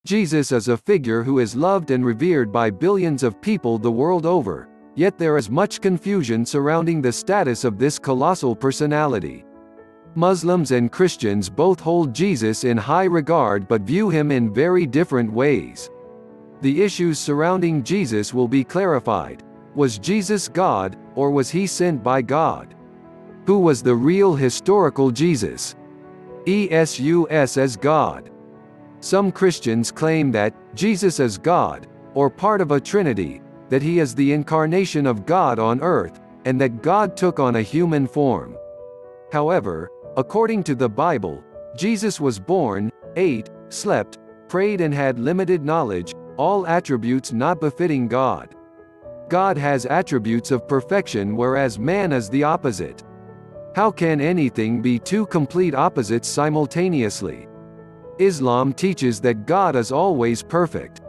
Jesus is a figure who is loved and revered by billions of people the world over, yet there is much confusion surrounding the status of this colossal personality. Muslims and Christians both hold Jesus in high regard but view him in very different ways. The issues surrounding Jesus will be clarified. Was Jesus God, or was he sent by God? Who was the real historical Jesus? Jesus as God. Some Christians claim that Jesus is God, or part of a Trinity, that he is the incarnation of God on earth, and that God took on a human form. However, according to the Bible, Jesus was born, ate, slept, prayed and had limited knowledge, all attributes not befitting God. God has attributes of perfection whereas man is the opposite. How can anything be two complete opposites simultaneously? Islam teaches that God is always perfect.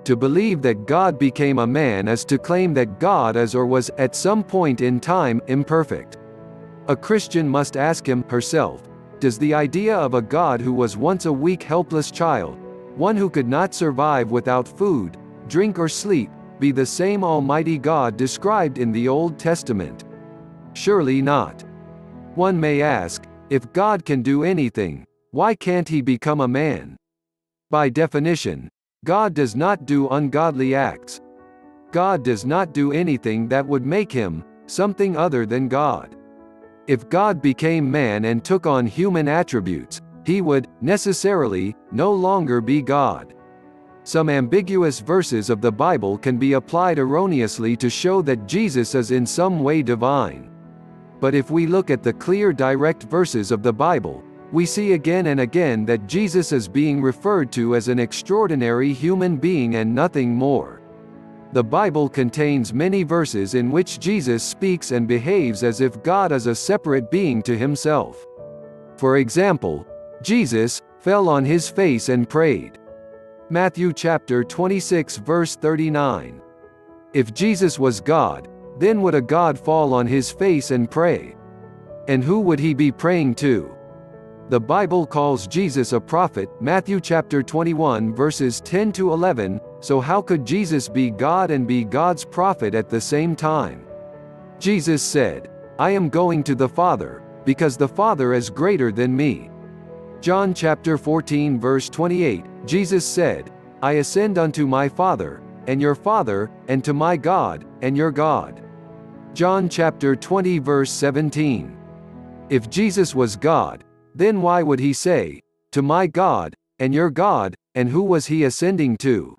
To believe that God became a man is to claim that God is or was, at some point in time, imperfect. A Christian must ask herself, does the idea of a God who was once a weak helpless child, one who could not survive without food, drink or sleep, be the same Almighty God described in the Old Testament? Surely not. One may ask, if God can do anything, why can't he become a man? By definition, God does not do ungodly acts. God does not do anything that would make him something other than God. If God became man and took on human attributes, he would, necessarily, no longer be God. Some ambiguous verses of the Bible can be applied erroneously to show that Jesus is in some way divine. But if we look at the clear direct verses of the Bible, we see again and again that Jesus is being referred to as an extraordinary human being and nothing more. The Bible contains many verses in which Jesus speaks and behaves as if God is a separate being to himself. For example, Jesus fell on his face and prayed. Matthew chapter 26 verse 39. If Jesus was God, then would a God fall on his face and pray? And who would he be praying to? The Bible calls Jesus a prophet, Matthew chapter 21 verses 10 to 11, so how could Jesus be God and be God's prophet at the same time? Jesus said, I am going to the Father, because the Father is greater than me. John chapter 14 verse 28, Jesus said, I ascend unto my Father, and your Father, and to my God, and your God. John chapter 20 verse 17. If Jesus was God, then why would he say, to my God, and your God, and who was he ascending to?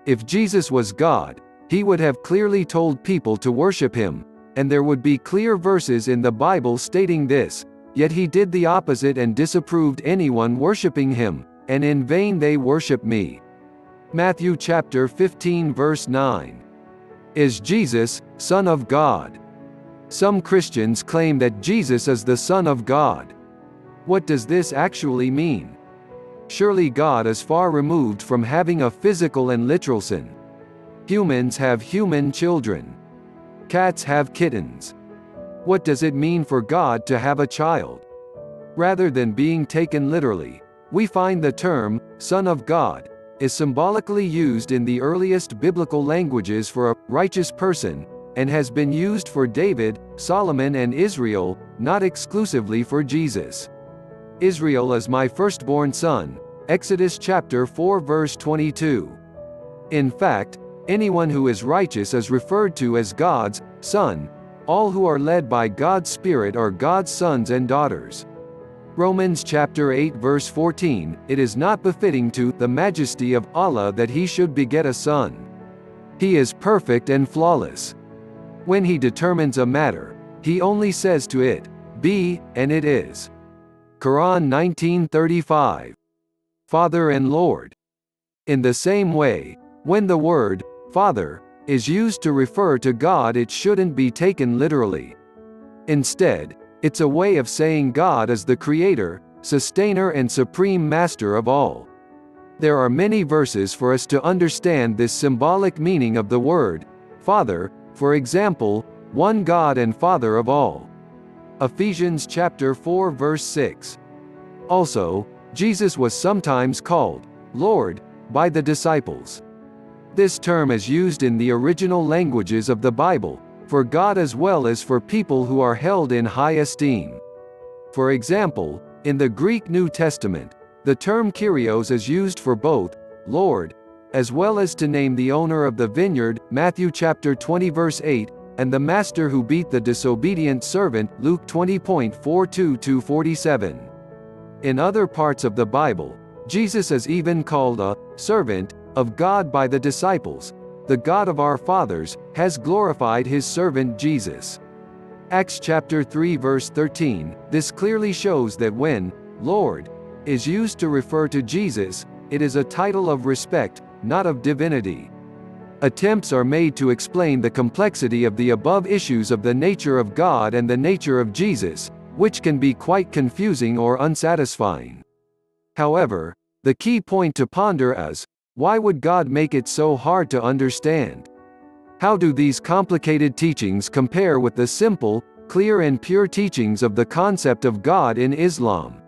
If Jesus was God, he would have clearly told people to worship him, and there would be clear verses in the Bible stating this, yet he did the opposite and disapproved anyone worshiping him, and in vain they worship me. Matthew chapter 15 verse 9. Is Jesus, Son of God? Some Christians claim that Jesus is the Son of God. What does this actually mean? Surely God is far removed from having a physical and literal son. Humans have human children. Cats have kittens. What does it mean for God to have a child? Rather than being taken literally, we find the term, Son of God, is symbolically used in the earliest biblical languages for a righteous person, and has been used for David, Solomon and Israel, not exclusively for Jesus. Israel is my firstborn son, Exodus chapter 4 verse 22. In fact, anyone who is righteous is referred to as God's son. All who are led by God's Spirit are God's sons and daughters. Romans chapter 8 verse 14, it is not befitting to the majesty of Allah that he should beget a son. He is perfect and flawless. When he determines a matter, he only says to it, be, and it is. Quran 19:35. Father and Lord. In the same way, when the word, Father, is used to refer to God, it shouldn't be taken literally. Instead, it's a way of saying God is the Creator, Sustainer and Supreme Master of all. There are many verses for us to understand this symbolic meaning of the word, Father, for example, one God and Father of all. Ephesians chapter 4 verse 6. Also, Jesus was sometimes called Lord, by the disciples. This term is used in the original languages of the Bible, for God as well as for people who are held in high esteem. For example, in the Greek New Testament, the term Kyrios is used for both Lord, as well as to name the owner of the vineyard, Matthew chapter 20 verse 8, and the master who beat the disobedient servant, Luke 20.42-47. In other parts of the Bible, Jesus is even called a servant of God by the disciples. The God of our fathers has glorified his servant Jesus. Acts chapter 3 verse 13, this clearly shows that when Lord is used to refer to Jesus, it is a title of respect, not of divinity. Attempts are made to explain the complexity of the above issues of the nature of God and the nature of Jesus, which can be quite confusing or unsatisfying. However, the key point to ponder is, why would God make it so hard to understand? How do these complicated teachings compare with the simple, clear and pure teachings of the concept of God in Islam?